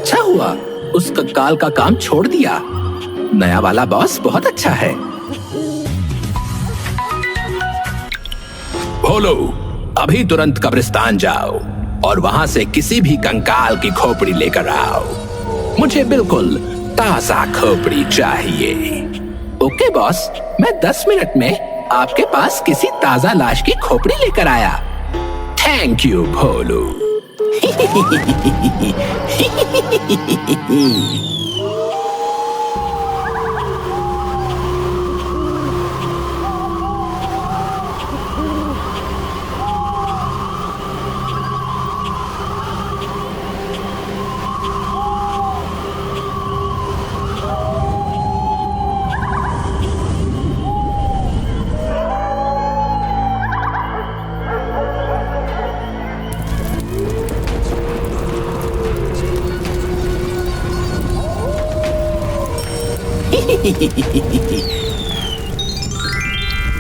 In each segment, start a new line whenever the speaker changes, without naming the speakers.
अच्छा हुआ उस कंकाल का काम छोड़ दिया। नया वाला बॉस बहुत अच्छा है। भोलू, अभी तुरंत कब्रिस्तान जाओ और वहां से किसी भी कंकाल की खोपड़ी लेकर आओ। मुझे बिल्कुल ताजा खोपड़ी चाहिए। ओके बॉस, मैं 10 मिनट में आपके पास किसी ताजा लाश की खोपड़ी लेकर आया। थैंक यू भोलू।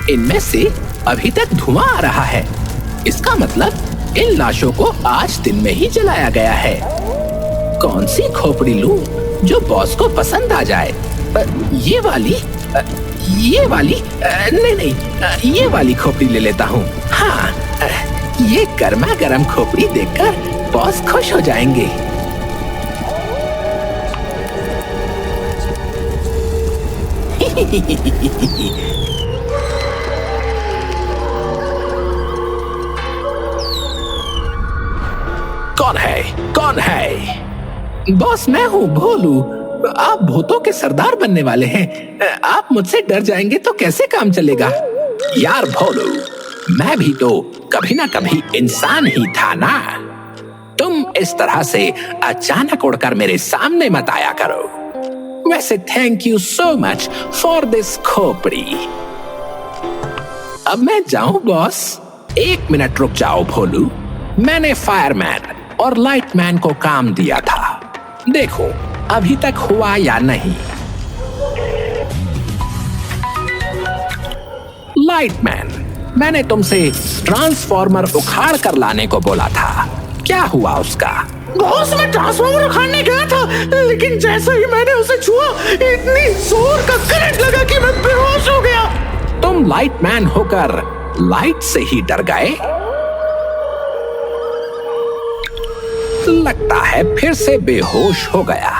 इनमें से अभी तक धुआं आ रहा है। इसका मतलब इन लाशों को आज दिन में ही जलाया गया है। कौन सी खोपड़ी लूं जो बॉस को पसंद आ जाए? ये वाली? नहीं, ये वाली खोपड़ी ले लेता हूँ। हाँ, ये गर्मा गर्म खोपड़ी देखकर बॉस खुश हो जाएंगे। कौन है? कौन है? बॉस, मैं हूँ भोलू। आप भूतों के सरदार बनने वाले हैं। आप मुझसे डर जाएंगे तो कैसे काम चलेगा? यार भोलू, मैं भी तो कभी ना कभी इंसान ही था ना। तुम इस तरह से अचानक उड़कर मेरे सामने मत आया करो। वैसे thank you so much for this खोपड़ी। अब मैं जाऊं बॉस? 1 मिनट रुक जाओ भोलू। मैंने फायरमैन और लाइटमैन को काम दिया था। देखो अभी तक हुआ या नहीं। लाइटमैन, मैंने तुमसे ट्रांसफॉर्मर उखाड़ कर लाने को बोला था। क्या हुआ उसका?
बॉस, मैं ट्रांसफॉर्मर उखाड़ने गया था, लेकिन जैसे ही मैंने उसे छुआ, इतनी जोर का करंट लगा कि मैं बेहोश हो गया।
तुम लाइटमैन होकर लाइट से ही डर गए? लगता है फिर से बेहोश हो गया।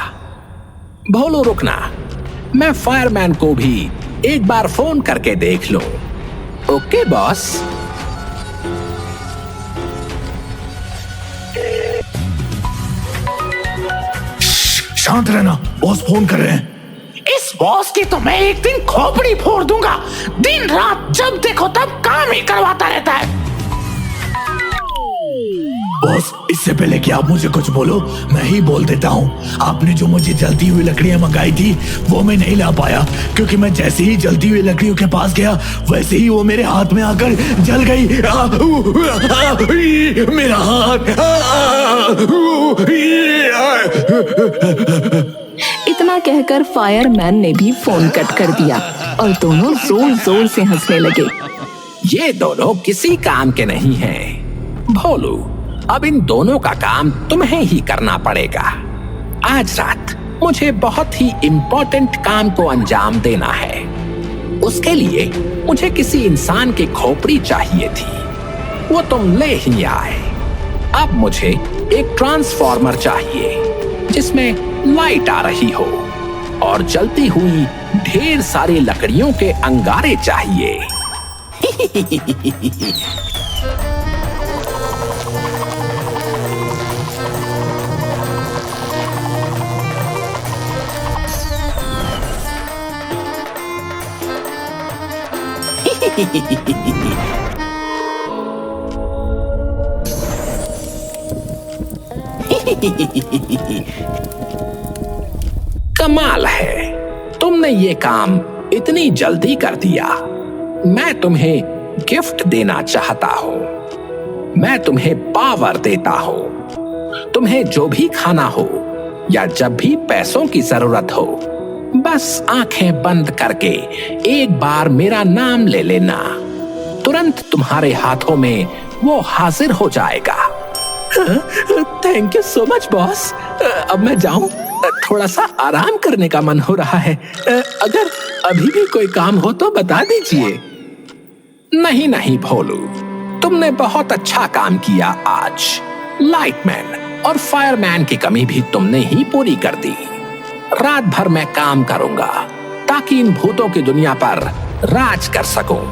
भोलू रुकना, मैं फायरमैन को भी एक बार फोन करके देख लूं। Okay boss.
शांत रहना, बॉस फोन कर रहे हैं।
इस बॉस की तो मैं एक दिन खोपड़ी फोड़ दूंगा। दिन रात जब देखो तब काम ही करवाता रहता है।
बॉस, इससे पहले कि आप मुझे कुछ बोलो, मैं ही बोल देता हूँ। आपने जो मुझे जलती हुई लकड़ियां मंगाई थी वो मैं नहीं ला पाया, क्योंकि मैं जैसे ही जलती हुई लकड़ियों के पास गया वैसे ही वो मेरे हाथ में आकर जल गई। मेरा हाथ।
इतना कहकर फायरमैन ने भी फोन कट कर दिया और दोनों जोर जोर से हंसने लगे।
ये दोनों किसी काम के नहीं हैं। भोलू, अब इन दोनों का काम तुम्हें ही करना पड़ेगा। आज रात मुझे बहुत ही इम्पोर्टेंट काम को अंजाम देना है। उसके लिए मुझे किसी इंसान की खोपड़ी चाहिए थी। वो तुम ले ही आए। अब मुझे एक ट्रांसफॉर्मर चाहिए जिसमें लाइट आ रही हो और जलती हुई ढेर सारी लकड़ियों के अंगारे चाहिए। कमाल है, तुमने ये काम इतनी जल्दी कर दिया। मैं तुम्हें गिफ्ट देना चाहता हूँ। मैं तुम्हें पावर देता हूँ। तुम्हें जो भी खाना हो या जब भी पैसों की जरूरत हो, बस आंखें बंद करके एक बार मेरा नाम ले लेना। तुरंत तुम्हारे हाथों में वो हाजिर हो जाएगा। Thank you so much boss. अब मैं जाऊं? थोड़ा सा आराम करने का मन हो रहा है। अगर अभी भी कोई काम हो तो बता दीजिए। नहीं नहीं भोलू, तुमने बहुत अच्छा काम किया आज। लाइटमैन और फायरमैन की कमी भी तुमने ही पूरी कर दी। रात भर मैं काम करूंगा ताकि इन भूतों की दुनिया पर राज कर सकूं।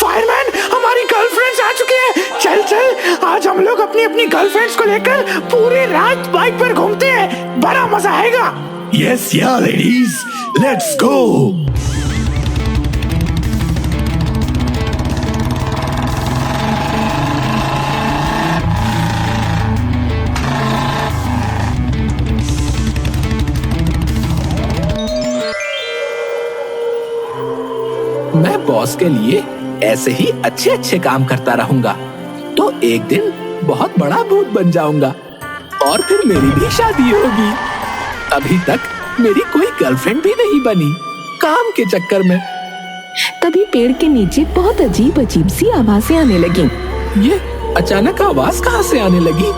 फायरमैन, हमारी गर्लफ्रेंड्स आ चुकी हैं। चल चल, आज हम लोग अपनी अपनी गर्लफ्रेंड्स को लेकर पूरी रात बाइक पर घूमते हैं। बड़ा मजा आएगा।
यस या लेडीज, लेट्स गो।
मैं बॉस के लिए ऐसे ही अच्छे अच्छे काम करता रहूंगा तो एक दिन बहुत बड़ा भूत बन जाऊंगा और फिर मेरी भी शादी होगी। अभी तक मेरी कोई गर्लफ्रेंड भी नहीं बनी, काम के चक्कर में।
तभी पेड़ के नीचे बहुत अजीब अजीब सी आवाजें आने लगीं।
ये अचानक आवाज कहाँ से आने लगी?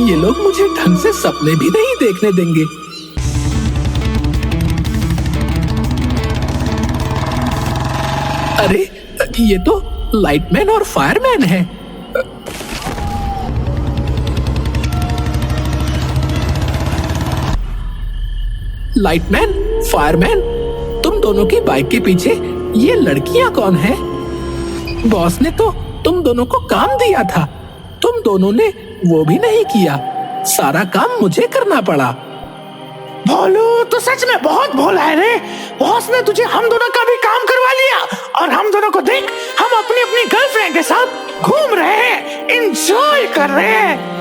ये लोग मुझे ढंग से सपने भी नहीं देखने देंगे। अरे ये तो लाइटमैन और फायरमैन है। लाइटमैन, फायरमैन, तुम दोनों की बाइक के पीछे ये लड़कियां कौन हैं? बॉस ने तो तुम दोनों को काम दिया था, तुम दोनों ने वो भी नहीं किया। सारा काम मुझे करना पड़ा।
भोलू, तो सच में बहुत भोला है रे। बॉस ने तुझे हम दोनों का भी काम करवा लिया और हम दोनों को देख, हम अपनी अपनी गर्लफ्रेंड के साथ घूम रहे हैं, एंजॉय कर रहे हैं।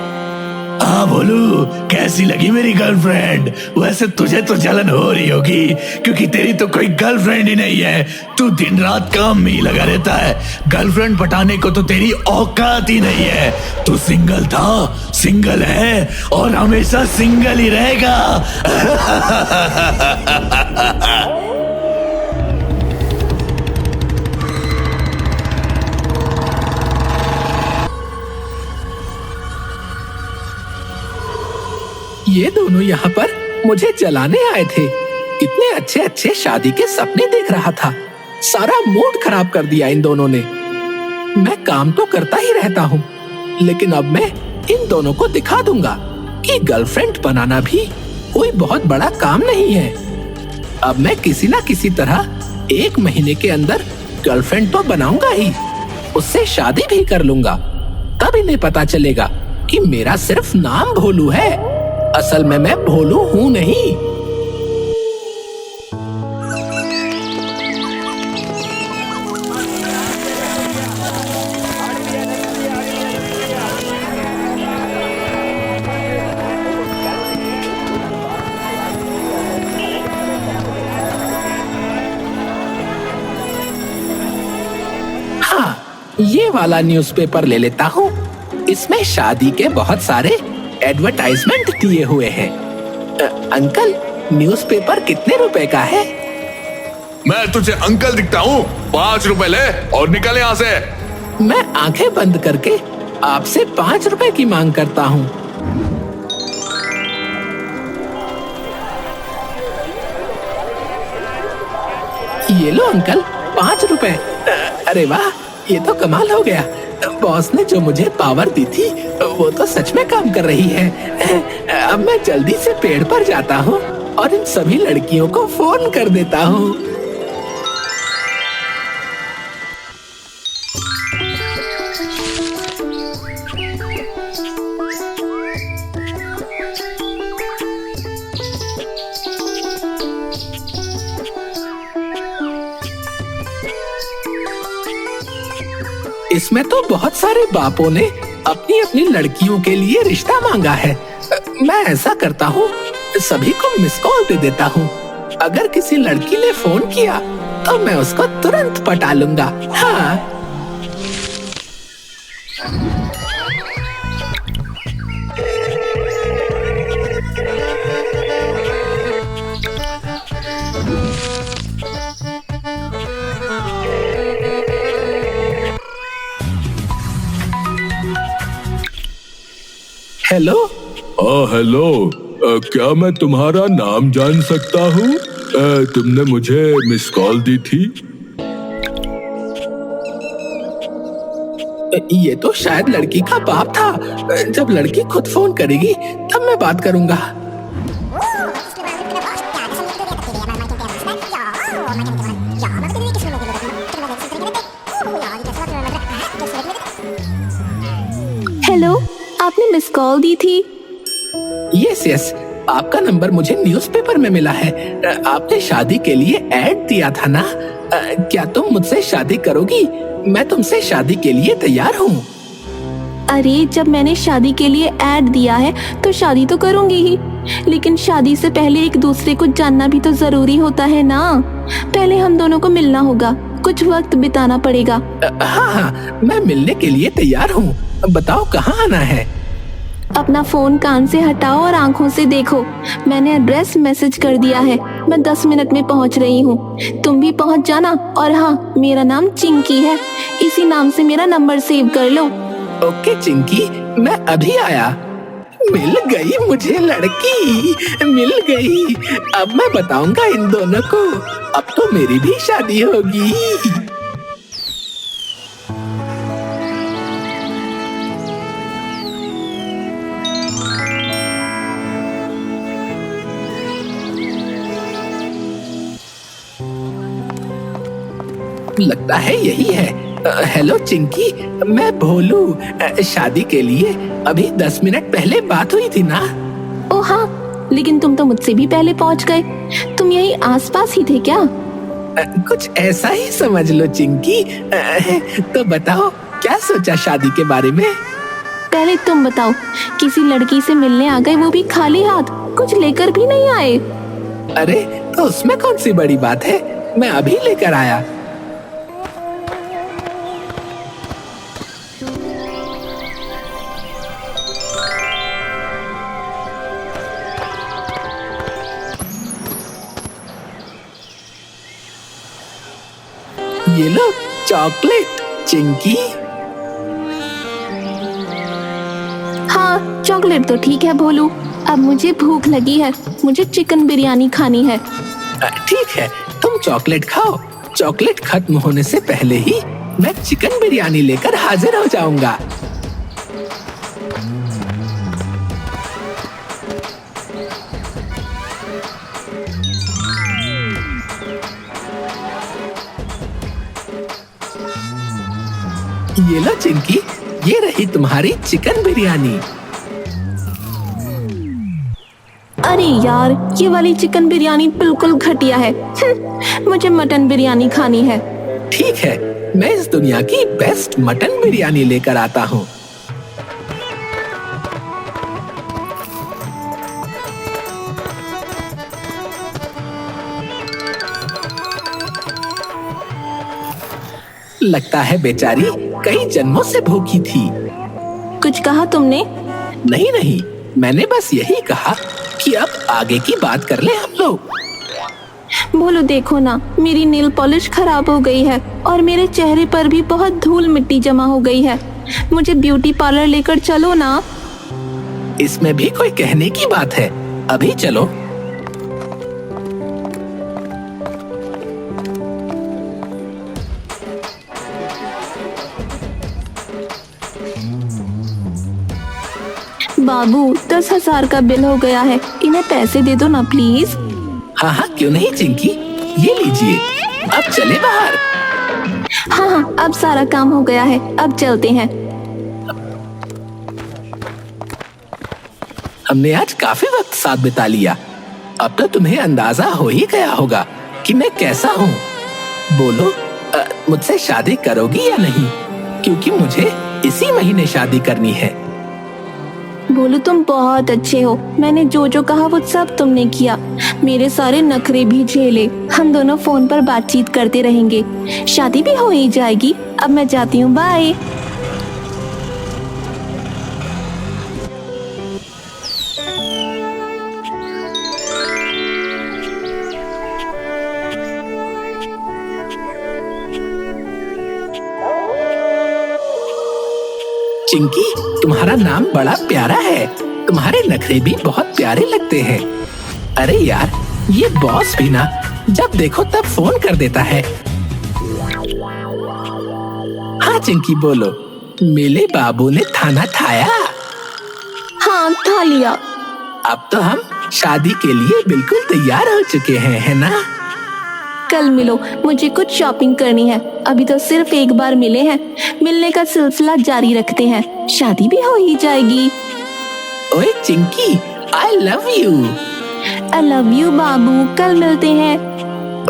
हाँ बोलू, कैसी लगी मेरी गर्लफ्रेंड? वैसे तुझे तो जलन हो रही होगी क्योंकि तेरी तो कोई गर्लफ्रेंड ही नहीं है। तू दिन रात काम में ही लगा रहता है। गर्लफ्रेंड पटाने को तो तेरी औकात ही नहीं है। तू सिंगल था, सिंगल है और हमेशा सिंगल ही रहेगा।
ये दोनों यहाँ पर मुझे जलाने आए थे। इतने अच्छे अच्छे शादी के सपने देख रहा था, सारा मूड खराब कर दिया इन दोनों ने। मैं काम तो करता ही रहता हूँ, लेकिन अब मैं इन दोनों को दिखा दूंगा कि गर्लफ्रेंड बनाना भी कोई बहुत बड़ा काम नहीं है। अब मैं किसी ना किसी तरह 1 महीने के अंदर गर्लफ्रेंड तो बनाऊंगा ही, उससे शादी भी कर लूंगा। तब इन्हें पता चलेगा कि मेरा सिर्फ नाम भोलू है, असल में मैं भोलू हूं नहीं। हाँ, ये वाला न्यूज़पेपर ले लेता हूँ। इसमें शादी के बहुत सारे एडवर्टाइजमेंट दिए हुए हैं। अंकल, न्यूज़पेपर कितने रुपए का है?
मैं तुझे अंकल दिखता हूँ? 5 रुपए ले और निकल यहाँ से।
मैं आंखें बंद करके आपसे 5 रुपए की मांग करता हूँ। ये लो अंकल, 5 रुपए। अरे वाह, ये तो कमाल हो गया। बॉस ने जो मुझे पावर दी थी वो तो सच में काम कर रही है। अब मैं जल्दी से पेड़ पर जाता हूँ और इन सभी लड़कियों को फोन कर देता हूँ। इसमें तो बहुत सारे बापों ने अपनी अपनी लड़कियों के लिए रिश्ता मांगा है। मैं ऐसा करता हूँ, सभी को मिस कॉल दे देता हूँ। अगर किसी लड़की ने फोन किया तो मैं उसको तुरंत पटा लूंगा। हाँ। हेलो।
हेलो। क्या मैं तुम्हारा नाम जान सकता हूँ? तुमने मुझे मिस कॉल दी थी।
ये तो शायद लड़की का बाप था। जब लड़की खुद फोन करेगी तब मैं बात करूंगा।
हेलो, आपने मिस कॉल दी थी।
यस यस, आपका नंबर मुझे न्यूज़पेपर में मिला है। आपने शादी के लिए ऐड दिया था ना? क्या तुम मुझसे शादी करोगी? मैं तुमसे शादी के लिए तैयार हूँ।
अरे, जब मैंने शादी के लिए ऐड दिया है तो शादी तो करूंगी ही, लेकिन शादी से पहले एक दूसरे को जानना भी तो जरूरी होता है ना। पहले हम दोनों को मिलना होगा, कुछ वक्त बिताना पड़ेगा।
हाँ, मैं मिलने के लिए तैयार हूँ। बताओ कहाँ आना है?
अपना फोन कान से हटाओ और आंखों से देखो। मैंने एड्रेस मैसेज कर दिया है। मैं 10 मिनट में पहुंच रही हूँ, तुम भी पहुंच जाना। और हाँ, मेरा नाम चिंकी है, इसी नाम से मेरा नंबर सेव कर लो।
ओके चिंकी, मैं अभी आया। मिल गई मुझे लड़की, मिल गई। अब मैं बताऊंगा इन दोनों को, अब तो मेरी भी शादी होगी। लगता है यही है। हेलो चिंकी, मैं भोलू। शादी के लिए अभी 10 मिनट पहले बात हुई थी ना?
ओ हाँ, लेकिन तुम तो मुझसे भी पहले पहुंच गए। तुम यही आसपास ही थे क्या?
कुछ ऐसा ही समझ लो चिंकी। तो बताओ, क्या सोचा शादी के बारे में?
पहले तुम बताओ, किसी लड़की से मिलने आ गए, वो भी खाली हाथ, कुछ लेकर भी नहीं आए।
अरे, तो उसमें कौन सी बड़ी बात है, मैं अभी लेकर आया। ये लो चॉकलेट चिंकी।
हाँ, चॉकलेट तो ठीक है भोलू। अब मुझे भूख लगी है, मुझे चिकन बिरयानी खानी है।
ठीक है, तुम चॉकलेट खाओ। चॉकलेट खत्म होने से पहले ही मैं चिकन बिरयानी लेकर हाजिर हो जाऊंगा। ये लो चिंकी, ये रही तुम्हारी चिकन बिरयानी।
अरे यार, ये वाली चिकन बिरयानी बिल्कुल घटिया है। मुझे मटन बिरयानी खानी है।
ठीक है, मैं इस दुनिया की बेस्ट मटन बिरयानी लेकर आता हूँ। लगता है बेचारी कई जन्मों से भूखी थी।
कुछ कहा तुमने?
नहीं नहीं, मैंने बस यही कहा कि अब आगे की बात कर ले हम लोग।
बोलो देखो ना, मेरी नेल पॉलिश खराब हो गई है और मेरे चेहरे पर भी बहुत धूल मिट्टी जमा हो गई है। मुझे ब्यूटी पार्लर लेकर चलो ना।
इसमें भी कोई कहने की बात है, अभी चलो।
बाबू, 10,000 का बिल हो गया है, इन्हें पैसे दे दो ना प्लीज।
हाँ हाँ, क्यों नहीं चिंकी, ये लीजिए। अब चले बाहर।
हाँ हाँ, अब सारा काम हो गया है, अब चलते हैं।
हमने आज काफी वक्त साथ बिता लिया। अब तो तुम्हें अंदाजा हो ही गया होगा कि मैं कैसा हूँ। बोलो, मुझसे शादी करोगी या नहीं? क्योंकि मुझे इसी महीने शादी करनी है।
बोलो, तुम बहुत अच्छे हो। मैंने जो जो कहा वो सब तुमने किया, मेरे सारे नखरे भी झेले। हम दोनों फोन पर बातचीत करते रहेंगे, शादी भी हो ही जाएगी। अब मैं जाती हूँ, बाय।
चिंकी, तुम्हारा नाम बड़ा प्यारा है। तुम्हारे नखरे भी बहुत प्यारे लगते हैं। अरे यार, ये बॉस भी ना जब देखो तब फोन कर देता है। हाँ चिंकी बोलो, मेरे बाबू ने खाना खाया?
हाँ खा लिया।
अब तो हम शादी के लिए बिल्कुल तैयार हो चुके हैं, है ना?
कल मिलो, मुझे कुछ शॉपिंग करनी है। अभी तो सिर्फ एक बार मिले हैं, मिलने का सिलसिला जारी रखते हैं, शादी भी हो ही जाएगी।
ओए Chinki, I love you.
I love you बाबू, कल मिलते हैं।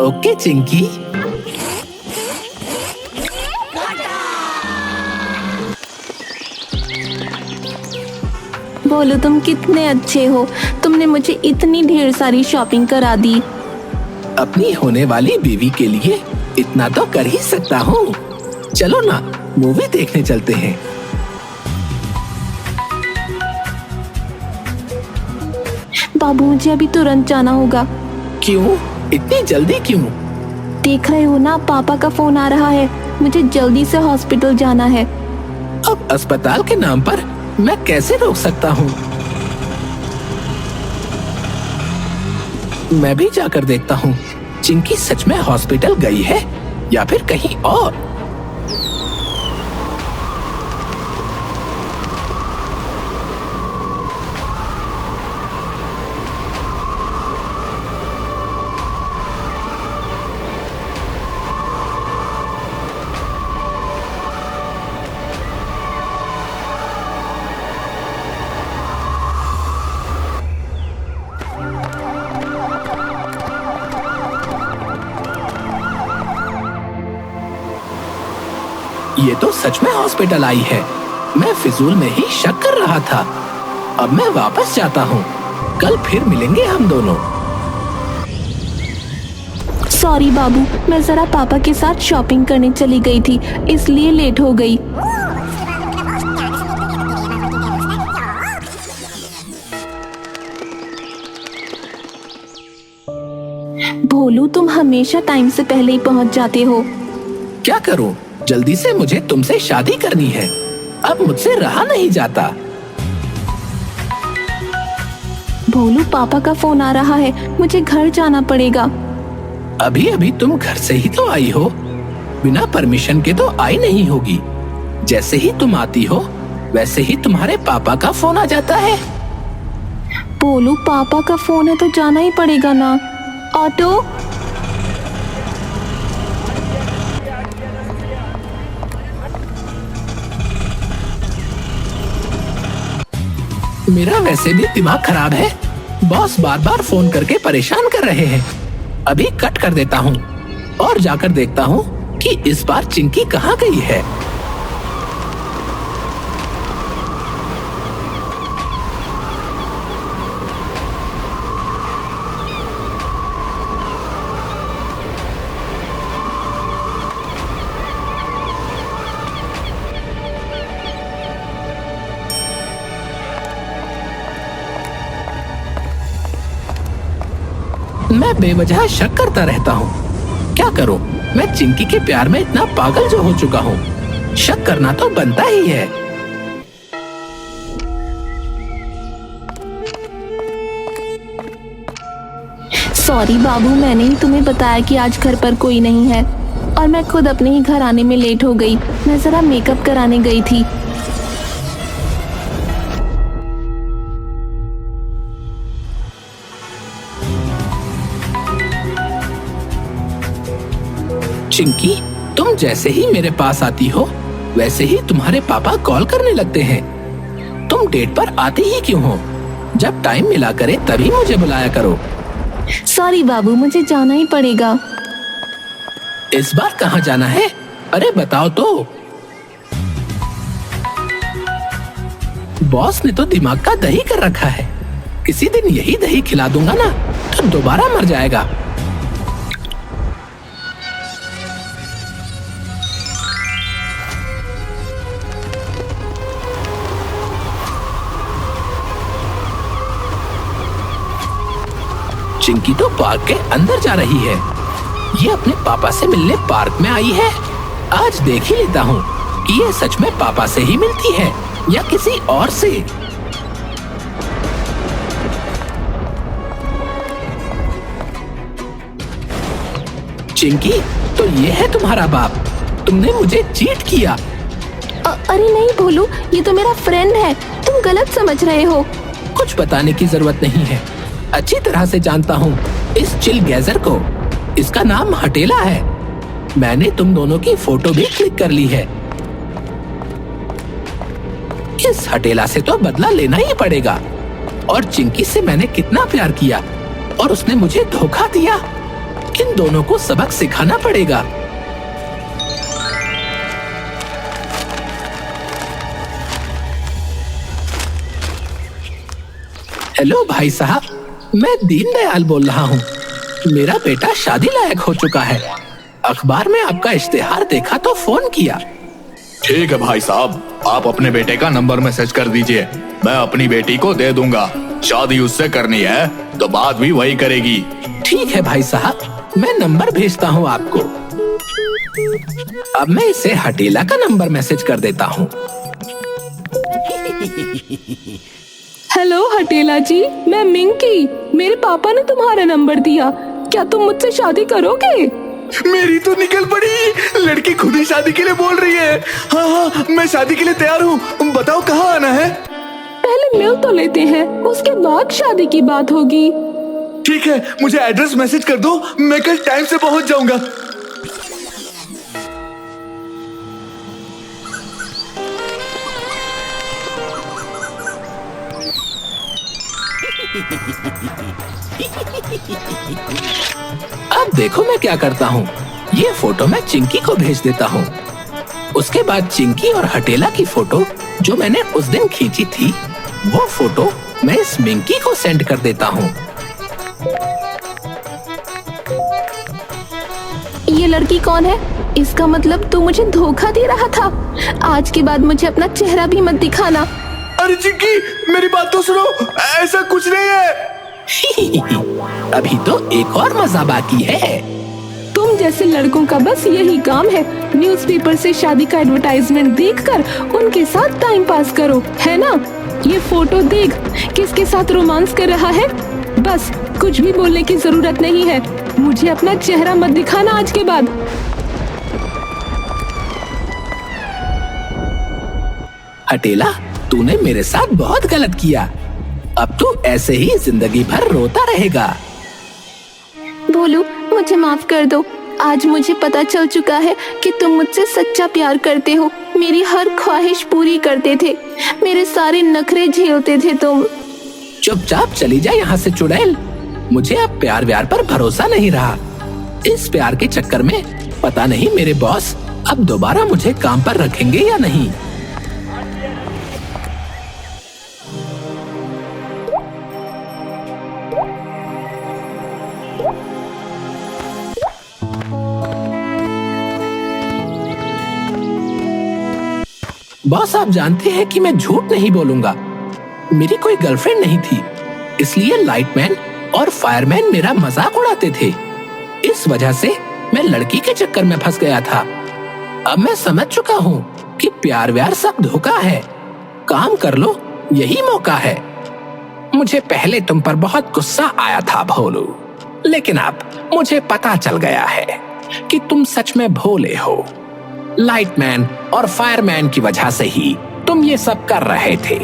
ओके चिंकी।
बोलो, तुम कितने अच्छे हो। तुमने मुझे इतनी ढेर सारी शॉपिंग करा दी।
अपनी होने वाली बीवी के लिए इतना तो कर ही सकता हूँ। चलो ना, मूवी देखने चलते हैं।
बाबू, मुझे अभी तुरंत जाना होगा।
क्यों? इतनी जल्दी क्यों?
देख रहे हो ना, पापा का फोन आ रहा है। मुझे जल्दी से हॉस्पिटल जाना है।
अब अस्पताल के नाम पर मैं कैसे रोक सकता हूँ? मैं भी जाकर देखता हूँ, चिंकी सच में हॉस्पिटल गई है या फिर कहीं और। ये तो सच में हॉस्पिटल आई है। मैं फिजूल में ही शक कर रहा था। अब मैं वापस जाता हूँ, कल फिर मिलेंगे हम दोनों।
सॉरी बाबू, मैं जरा पापा के साथ शॉपिंग करने चली गई थी, इसलिए लेट हो गई। भोलू, तुम हमेशा टाइम से पहले ही पहुंच जाते हो।
क्या करूं? जल्दी से मुझे तुमसे शादी करनी है। अब मुझसे रहा नहीं जाता।
भोलू, पापा का फोन आ रहा है, मुझे घर जाना पड़ेगा।
अभी अभी तुम घर से ही तो आई हो, बिना परमिशन के तो आई नहीं होगी। जैसे ही तुम आती हो वैसे ही तुम्हारे पापा का फोन आ जाता है।
भोलू, पापा का फोन है तो जाना ही पड़ेगा ना। ऑटो।
मेरा वैसे भी दिमाग खराब है। बॉस बार बार फोन करके परेशान कर रहे हैं। अभी कट कर देता हूँ और जाकर देखता हूँ कि इस बार चिंकी कहाँ गई है। मैं बेवजह शक करता रहता हूँ। क्या करूँ? मैं चिंकी के प्यार में इतना पागल जो हो चुका हूँ। शक करना तो बनता ही है।
सॉरी बाबू, मैंने ही तुम्हें बताया कि आज घर पर कोई नहीं है और मैं खुद अपने ही घर आने में लेट हो गई। मैं जरा मेकअप कराने गई थी।
चिंकी, तुम जैसे ही मेरे पास आती हो वैसे ही तुम्हारे पापा कॉल करने लगते हैं। तुम डेट पर आती ही क्यों हो? जब टाइम मिला करे तभी मुझे बुलाया करो।
सॉरी बाबू, मुझे जाना ही पड़ेगा।
इस बार कहाँ जाना है? अरे बताओ तो। बॉस ने तो दिमाग का दही कर रखा है। किसी दिन यही दही खिला दूंगा ना तो दोबारा मर जाएगा। चिंकी तो पार्क के अंदर जा रही है। ये अपने पापा से मिलने पार्क में आई है। आज देख ही लेता हूँ कि ये सच में पापा से ही मिलती है या किसी और से? चिंकी, तो ये है तुम्हारा बाप। तुमने मुझे चीट किया।
अरे नहीं भोलू, ये तो मेरा फ्रेंड है, तुम गलत समझ रहे हो।
कुछ बताने की जरूरत नहीं है, अच्छी तरह से जानता हूँ इस चिल गैजर को। इसका नाम हटेला है। मैंने तुम दोनों की फोटो भी क्लिक कर ली है। इस हटेला से तो बदला लेना ही पड़ेगा। और चिंकी से मैंने कितना प्यार किया और उसने मुझे धोखा दिया। इन दोनों को सबक सिखाना पड़ेगा। हेलो भाई साहब, मैं दीनदयाल बोल रहा हूँ। मेरा बेटा शादी लायक हो चुका है। अखबार में आपका इश्तेहार देखा तो फोन किया।
ठीक है भाई साहब, आप अपने बेटे का नंबर मैसेज कर दीजिए, मैं अपनी बेटी को दे दूंगा। शादी उससे करनी है तो बात भी वही करेगी।
ठीक है भाई साहब, मैं नंबर भेजता हूँ आपको। अब मैं इसे हटेला का नंबर मैसेज कर देता हूँ।
हेलो हटेला जी, मैं मिंकी। मेरे पापा ने तुम्हारा नंबर दिया, क्या तुम मुझसे शादी करोगे?
मेरी तो निकल पड़ी, लड़की खुद ही शादी के लिए बोल रही है। हाँ हाँ, मैं शादी के लिए तैयार हूँ। बताओ कहाँ आना है?
पहले मिल तो लेते हैं, उसके बाद शादी की बात होगी।
ठीक है, मुझे एड्रेस मैसेज कर दो, मैं कल टाइम से पहुँच जाऊंगा।
अब देखो मैं क्या करता हूँ। ये फोटो मैं चिंकी को भेज देता हूँ। उसके बाद चिंकी और हटेला की फोटो जो मैंने उस दिन खींची थी, वो फोटो मैं इस मिंकी को सेंड कर देता हूँ।
ये लड़की कौन है? इसका मतलब तू मुझे धोखा दे रहा था। आज के बाद मुझे अपना चेहरा भी मत दिखाना।
अरे चिंकी, मेरी बात तो सुनो, ऐसा कुछ नहीं है।
अभी तो एक और मजा बाकी है।
तुम जैसे लड़कों का बस यही काम है, न्यूज़पेपर से शादी का एडवर्टाइजमेंट देखकर उनके साथ टाइम पास करो, है ना? ये फोटो देख, किसके साथ रोमांस कर रहा है। बस कुछ भी बोलने की जरूरत नहीं है। मुझे अपना चेहरा मत दिखाना आज के बाद।
हटेला, तूने मेरे साथ बहुत गलत किया। अब तू ऐसे ही जिंदगी भर रोता रहेगा।
भोलू, मुझे माफ कर दो। आज मुझे पता चल चुका है कि तुम मुझसे सच्चा प्यार करते हो। मेरी हर ख्वाहिश पूरी करते थे, मेरे सारे नखरे झेलते थे तुम।
चुपचाप चली जा यहाँ से चुड़ैल। मुझे अब प्यार व्यार पर भरोसा नहीं रहा। इस प्यार के चक्कर में पता नहीं मेरे बॉस अब दोबारा मुझे काम पर रखेंगे या नहीं। बॉस, आप जानते हैं कि मैं झूठ नहीं बोलूंगा। मेरी कोई गर्लफ्रेंड नहीं थी, इसलिए लाइटमैन और फायरमैन मेरा मजाक उड़ाते थे। इस वजह से मैं लड़की के चक्कर में फंस गया था। अब मैं समझ चुका हूँ कि प्यार व्यार सब धोखा है। काम कर लो, यही मौका है। मुझे पहले तुम पर बहुत गुस्सा आया था भोलू, लेकिन अब मुझे पता चल गया है कि तुम सच में भोले हो। लाइटमैन और फायरमैन की वजह से ही तुम ये सब कर रहे थे।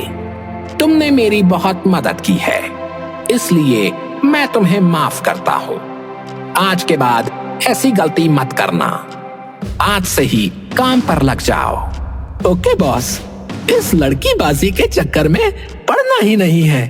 तुमने मेरी बहुत मदद की है, इसलिए मैं तुम्हें माफ करता हूँ। आज के बाद ऐसी गलती मत करना। आज से ही काम पर लग जाओ। ओके बॉस, इस लड़की बाजी के चक्कर में पड़ना ही नहीं है।